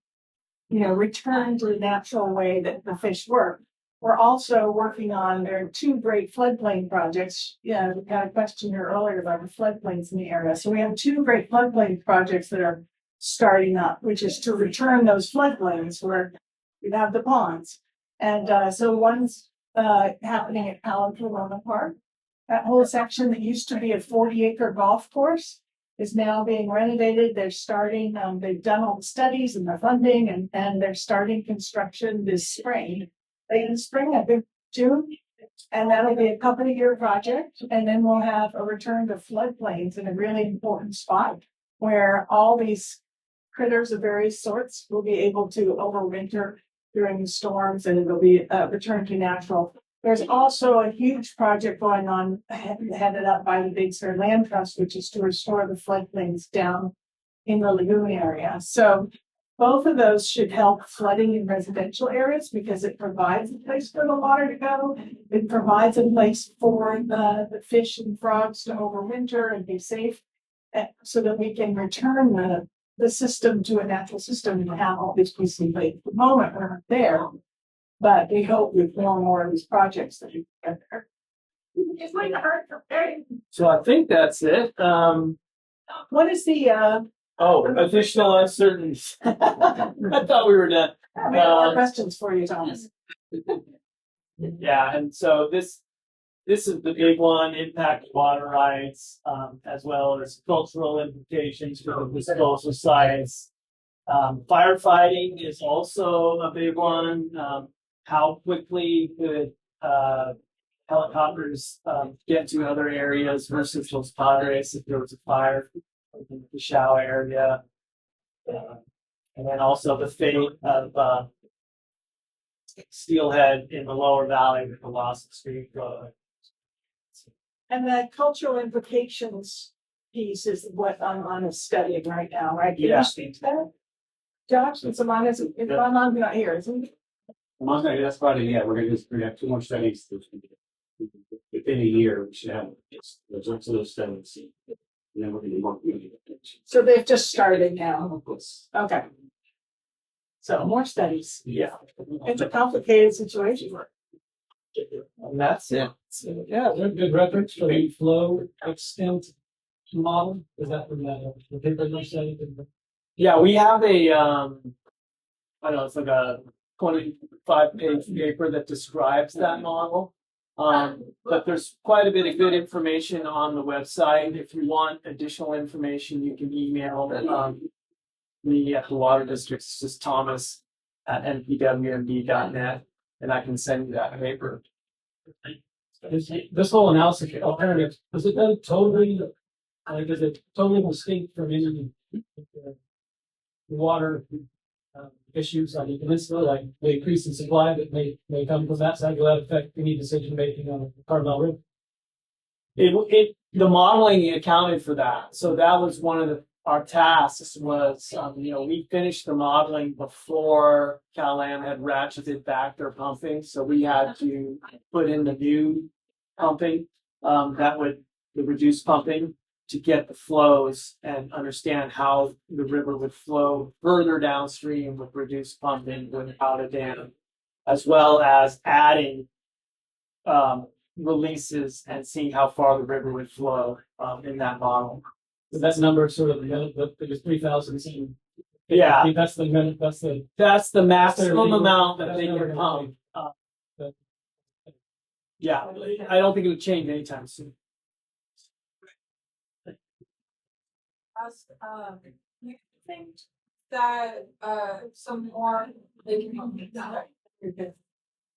return to the natural way that the fish work. we're also working on, there are two great floodplain projects. Yeah, we had a question here earlier about the floodplains in the area. So we have two great floodplain projects that are starting up, which is to return those floodplains where we have the ponds. And so one's happening at Palomar Park. That whole section that used to be a 40-acre golf course is now being renovated. They're starting, they've done all the studies and the funding, and they're starting construction this spring. Late in the spring, I think June, and that'll be a couple-of-year project. And then we'll have a return to floodplains in a really important spot where all these critters of various sorts will be able to overwinter during the storms, and it'll be returned to natural. There's also a huge project going on headed up by the Big Sur Land Trust, which is to restore the floodplains down in the lagoon area. So both of those should help flooding in residential areas because it provides a place for the water to go. It provides a place for the fish and frogs to overwinter and be safe, so that we can return the system to a natural system and have all these pieces in place. At the moment, we're not there. But we hope with more and more of these projects that we can get there. It's like So I think that's it. what is the Additional uncertainties. I thought we were done. I have more questions for you, Thomas. Yeah, and so this is the big one, impact water rights, as well as cultural implications for the disposal sites. Firefighting is also a big one. How quickly could helicopters get to other areas versus Los Padres if there was a fire in the Shao area? And then also the fate of steelhead in the lower valley with the loss of stream flow. And the cultural implications piece is what I'm studying right now, right? Can Yeah. you speak to that? Josh, it's Amanda, it's Amanda not here, isn't it? Monterey, that's probably, yeah, we're gonna have two more studies. Within a year, we should have results of those studies. And then we're gonna work with it. So they've just started now. Okay. So more studies. Yeah. It's a complicated situation. And that's it. So, yeah. Is there a good reference for the flow extent model? Is that from the paper you said? Yeah, we have a I don't know, it's like a 25-page paper that describes that model. But there's quite a bit of good information on the website. If you want additional information, you can email me at the Water District. It's just thomas@npwmd.net, and I can send you that paper. This whole analysis of alternatives, is it done totally, is it totally distinct from any water issues on the peninsula, like the increase in supply that may come from that side? Will that affect any decision making on the Carmel River? The modeling accounted for that. So that was one of our tasks was, we finished the modeling before Cal-Am had ratcheted back their pumping. So we had to put in the new pumping that would reduce pumping to get the flows and understand how the river would flow further downstream with reduced pumping without a dam, as well as adding releases and seeing how far the river would flow in that model. So that's a number sort of the 3,000. Yeah, That's the that's the maximum amount that they can pump. Yeah, I don't think it would change anytime soon. You think that some more do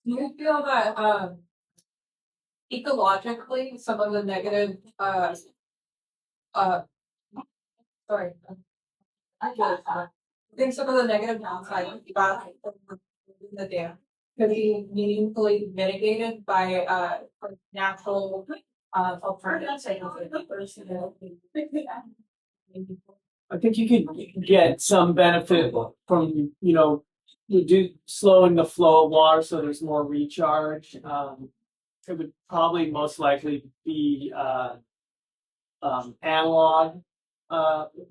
you feel that ecologically some of the negative I think some of the negative downside about the dam could be meaningfully mitigated by natural alternatives. I think you could get some benefit from, slowing the flow of water so there's more recharge. It would probably most likely be analog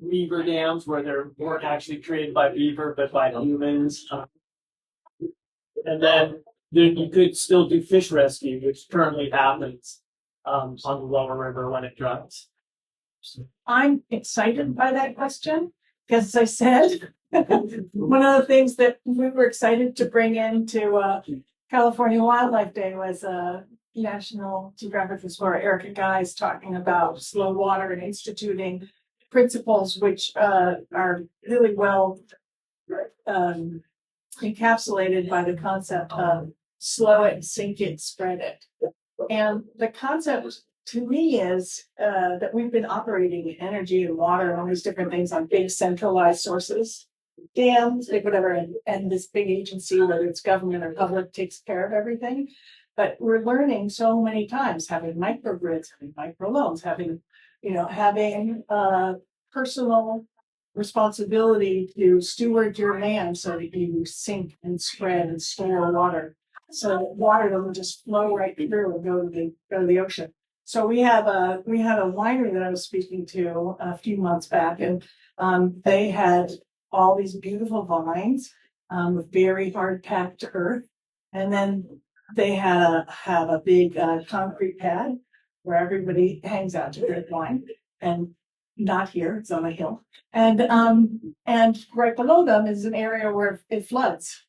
beaver dams where they weren't actually created by beaver but by humans. And then you could still do fish rescue, which currently happens on the lower river when it dries. I'm excited by that question because, as I said, one of the things that we were excited to bring into California Wildlife Day was National Geographic Explorer Erica Guy's talking about slow water and instituting principles which are really well encapsulated by the concept of slow it, sink it, spread it. And the concept to me is that we've been operating energy and water and all these different things on big centralized sources, dams, big whatever, and this big agency, whether it's government or public, takes care of everything. But we're learning so many times having microgrids, having microloans, having personal responsibility to steward your land so that you sink and spread and store water. So water doesn't just flow right through and go to the ocean. So we had a winery that I was speaking to a few months back, and they had all these beautiful vines with very hard packed earth, and then they have a big concrete pad where everybody hangs out to drink wine, and not here, it's on a hill, and right below them is an area where it floods.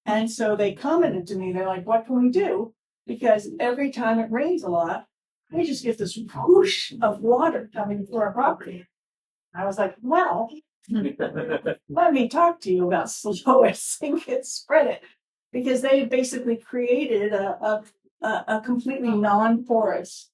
And so they commented to me, they're like, what can we do? Because every time it rains a lot, we just get this whoosh of water coming through our property. I was like, well, let me talk to you about slow it, sink it, spread it. Because they basically created a completely non-porous,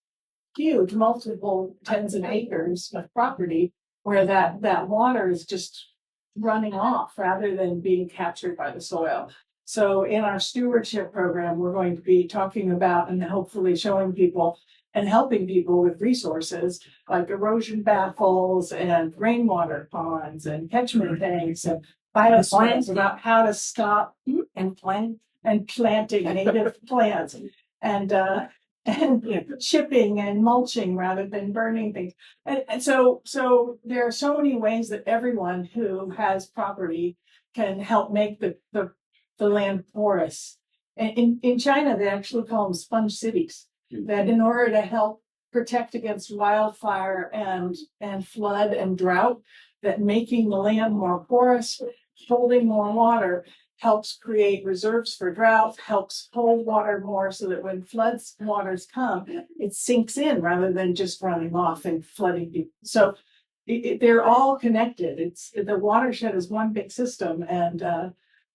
huge, multiple tens of acres of property where that water is just running off rather than being captured by the soil. So in our stewardship program, we're going to be talking about and hopefully showing people and helping people with resources like erosion baffles and rainwater ponds and catchment tanks and bioscience about how to stop and planting native plants and chipping and mulching rather than burning things. And so there are so many ways that everyone who has property can help make the land porous. And in China, they actually call them sponge cities. That in order to help protect against wildfire and flood and drought, that making the land more porous, holding more water, helps create reserves for drought, helps hold water more so that when floods waters come, it sinks in rather than just running off and flooding people. So they're all connected. The watershed is one big system, and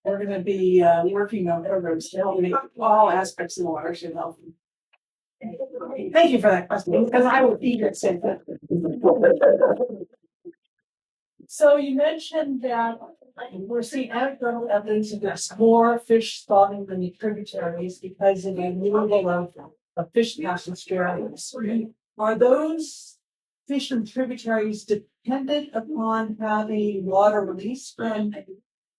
we're going to be working on programs to help make all aspects of the watershed healthy. Thank you for that question, because I would eager to say that. So you mentioned that we're seeing anecdotal evidence that there's more fish spawning in the tributaries because of the removal of fish passage areas. Are those fish and tributaries dependent upon having water release from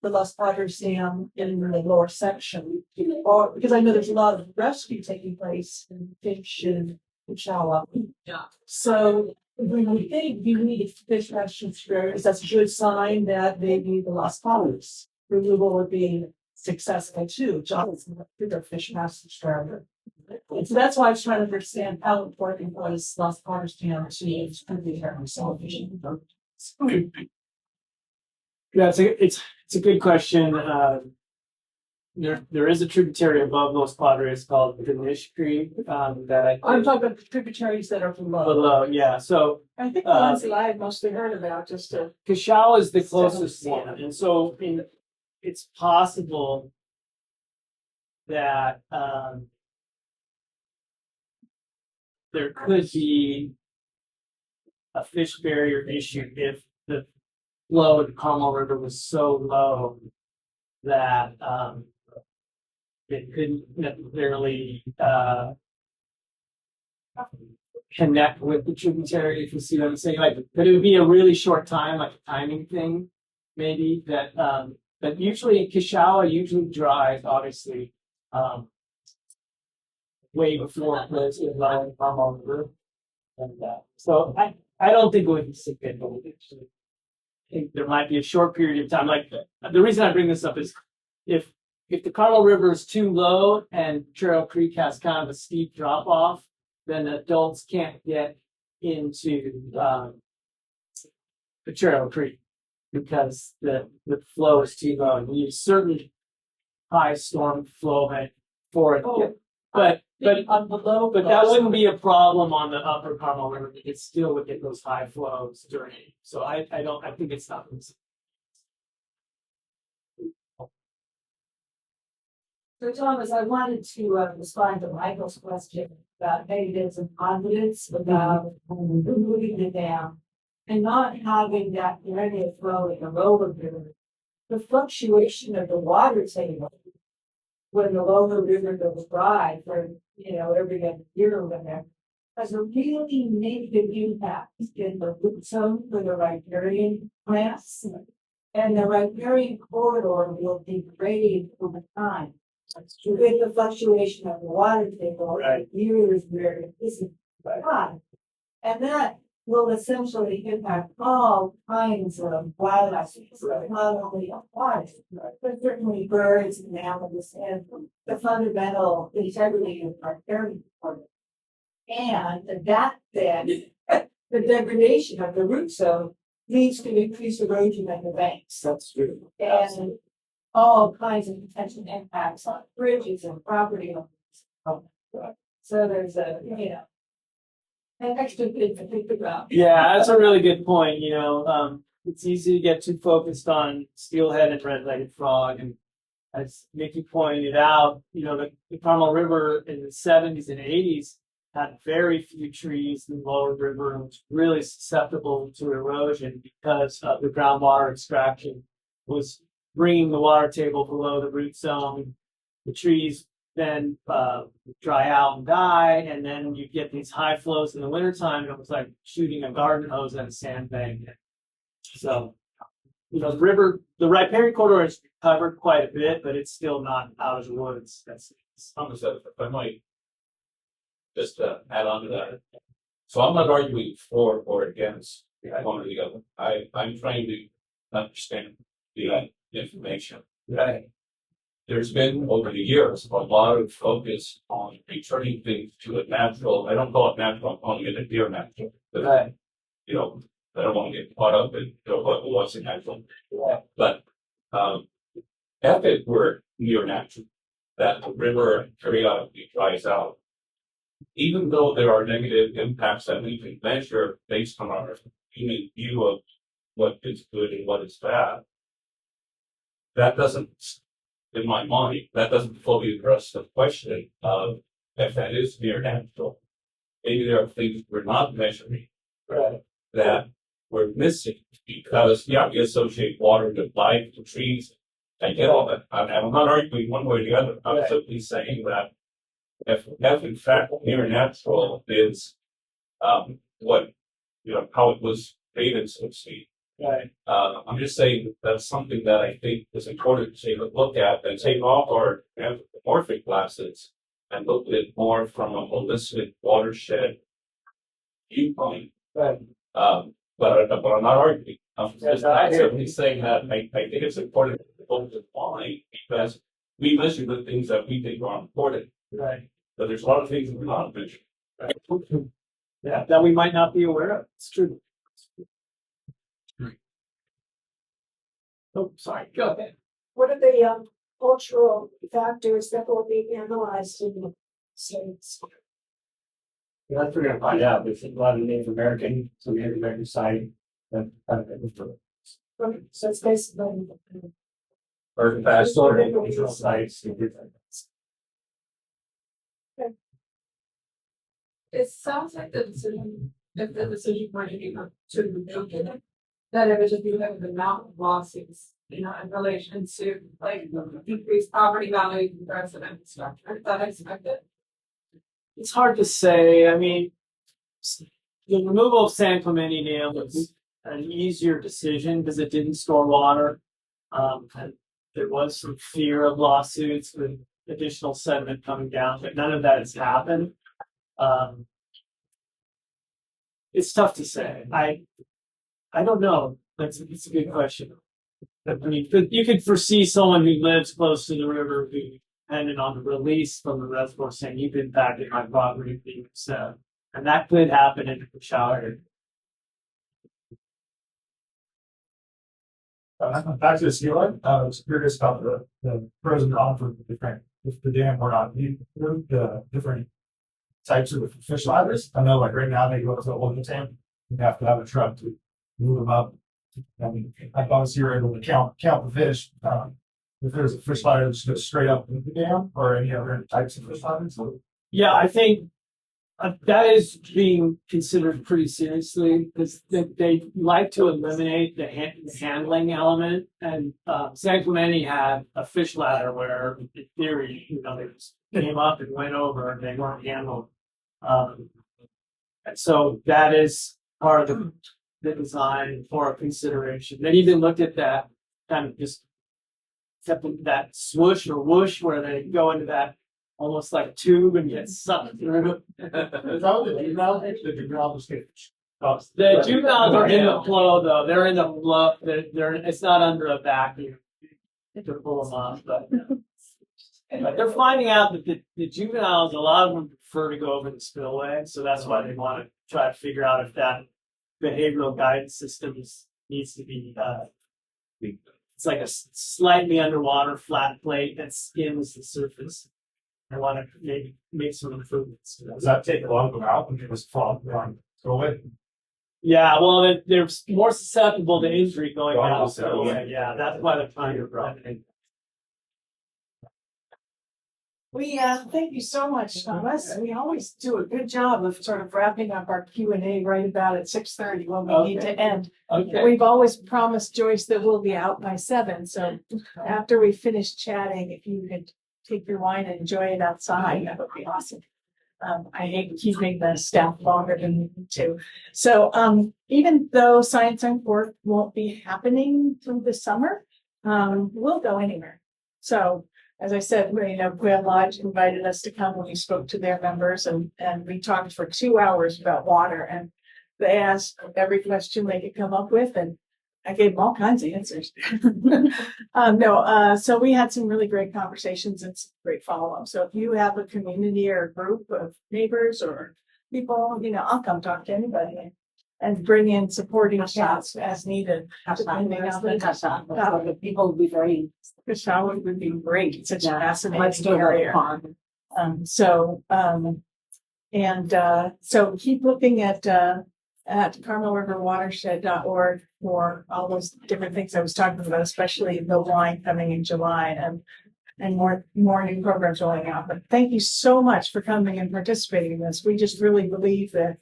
the Los Padres Dam in the lower section? Or because I know there's a lot of rescue taking place in fish and Peninsula. Yeah. So when we think you need fish passage areas, that's a good sign that maybe the Los Padres removal would be successful too. Jonathan, bigger fish passage area. And so that's why I was trying to understand how important was Los Padres Dam to the area. So Yeah, it's a good question. There is a tributary above Los Padres called Peninsula that I'm talking about the tributaries that are below. Yeah, so I think the ones that I had mostly heard about just to. Cashel is the closest one, and so it's possible that there could be a fish barrier issue if the flow of the Carmel River was so low that it couldn't necessarily connect with the tributary, if you see what I'm saying. Like, but it would be a really short time, like a timing thing, maybe. But usually Cashel usually dries, obviously, way before it goes to the Carmel River. And so I don't think it would be significant. I think there might be a short period of time. Like the reason I bring this up is if if the Carmel River is too low and Trail Creek has kind of a steep drop off, then adults can't get into the Trail Creek because the flow is too low. And we use certain high storm flow event for it. But On the low. but that wouldn't be a problem on the upper Carmel River. It still would get those high flows during. So I think it's not. So Thomas, I wanted to respond to Michael's question about negatives and positives about removing the dam and not having that linear flow in the lower river. The fluctuation of the water table when the lower river goes dry for, every other year or whatever, has a really negative impact in the root zone for the riparian plants. And the riparian corridor will degrade over time. With the fluctuation of the water table, Right. years where it isn't high. And that will essentially impact all kinds of wildlife, not only aquatics, but certainly birds and mammals and the fundamental integrity of our area. And that then, the degradation of the root zone leads to increased erosion of the banks. That's true. And all kinds of potential impacts on bridges and property owners. So there's an extra thing to think about. Yeah, that's a really good point. It's easy to get too focused on steelhead and red-legged frog, and as Nikki pointed out, the Carmel River in the 70s and 80s had very few trees in the lower river and was really susceptible to erosion because of the groundwater extraction was bringing the water table below the root zone. The trees then dry out and die, and then you get these high flows in the wintertime, and it was like shooting a garden hose at a sandbank. So, the riparian corridor has recovered quite a bit, but it's still not out of the woods. Thomas, if I might just add on to that. So I'm not arguing for or against one or the other. I'm trying to understand the information. Right. There's been over the years a lot of focus on returning things to a natural. I don't call it natural. I'm calling it a near natural. Right. I don't want to get caught up in what's natural. Yeah. But if it were near natural, that the river periodically dries out, even though there are negative impacts that we can measure based on our human view of what is good and what is bad, that doesn't, in my mind, that doesn't fully address the question of if that is near natural. Maybe there are things we're not measuring that we're missing because, we associate water with life, with trees. I get all that. I'm not arguing one way or the other. I'm simply saying that if in fact near natural is what how it was created, so to speak. Right. I'm just saying that's something that I think is important to take a look at and take off our anthropomorphic glasses and look at it more from a holistic watershed viewpoint. Right. But I'm not arguing. I'm simply saying that I think it's important to focus on because we measure the things that we think are important. Right. But there's a lot of things that we're not measuring. Right? Yeah, that we might not be aware of. It's true. Oh, sorry. Go ahead. What are the cultural factors that will be analyzed in the states? That's what we're gonna find out. There's a lot of Native American, some Native American side that So it's basically or fast or cultural sites. It sounds like the decision, if the decision were to be to remove it, that it would just be like the amount of lawsuits, in relation to like increased property value and resident structure. Is that expected? It's hard to say. I mean, the removal of San Clemente Dam was an easier decision because it didn't store water. And there was some fear of lawsuits with additional sediment coming down, but none of that has happened. It's tough to say. I don't know. It's a good question. I mean, you could foresee someone who lives close to the river who, depending on the release from the reservoir, saying you've impacted my property, so, and that could happen in the shower. Back to the sea line, I was curious about the pros and cons of the different, if the dam or not, the different types of fish ladders. I know like right now they go up to the holding tank, you have to have a truck to move them up. I mean, I obviously you're able to count the fish. If there's a fish ladder that just goes straight up into the dam or any other types of fish ladders. So, Yeah, I think that is being considered pretty seriously because they like to eliminate the handling element. And San Clemente had a fish ladder where, in theory, they just came up and went over and they weren't handled. And so that is part of the design for a consideration. They even looked at that kind of just that swoosh or whoosh where they go into that almost like tube and get sucked through. is that what the juveniles get? The juveniles are in the flow though. They're in the flow. It's not under a vacuum to pull them off, but they're finding out that the juveniles, a lot of them prefer to go over the spillway, so that's why they want to try to figure out if that behavioral guidance system needs to be. It's like a slightly underwater flat plate that skims the surface. I want to maybe make some improvements. Does that take a long go out when it was fall on go away? Yeah, well, they're more susceptible to injury going Oh, out. so, So yeah, that's why they're trying to run. We thank you so much, Thomas. We always do a good job of sort of wrapping up our Q&A right about at 6:30 when we need to end. Okay. We've always promised Joyce that we'll be out by 7. So after we finish chatting, if you could take your wine and enjoy it outside, that would be awesome. I hate keeping the staff longer than we need to. So even though Science Uncorked won't be happening through the summer, we'll go anywhere. So as I said, Quail Lodge invited us to come when we spoke to their members and we talked for 2 hours about water and they asked every question they could come up with and I gave them all kinds of answers. So we had some really great conversations and some great follow-up. So if you have a community or a group of neighbors or people, I'll come talk to anybody and bring in supporting chats as needed. The people would be very. Kashawa would be great. It's such a fascinating Let's do area. it. So keep looking at CarmelRiverWatershed.org for all those different things I was talking about, especially the line coming in July and more new programs rolling out. But thank you so much for coming and participating in this. We just really believe that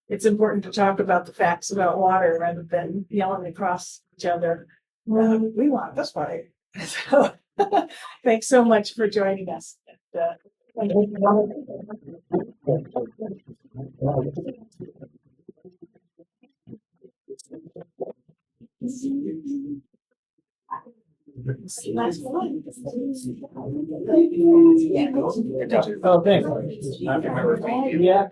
it's important to talk about the facts about water rather than yelling across each other. We want this water. So thanks so much for joining us. Last one. Oh, thanks. I remember. Yeah.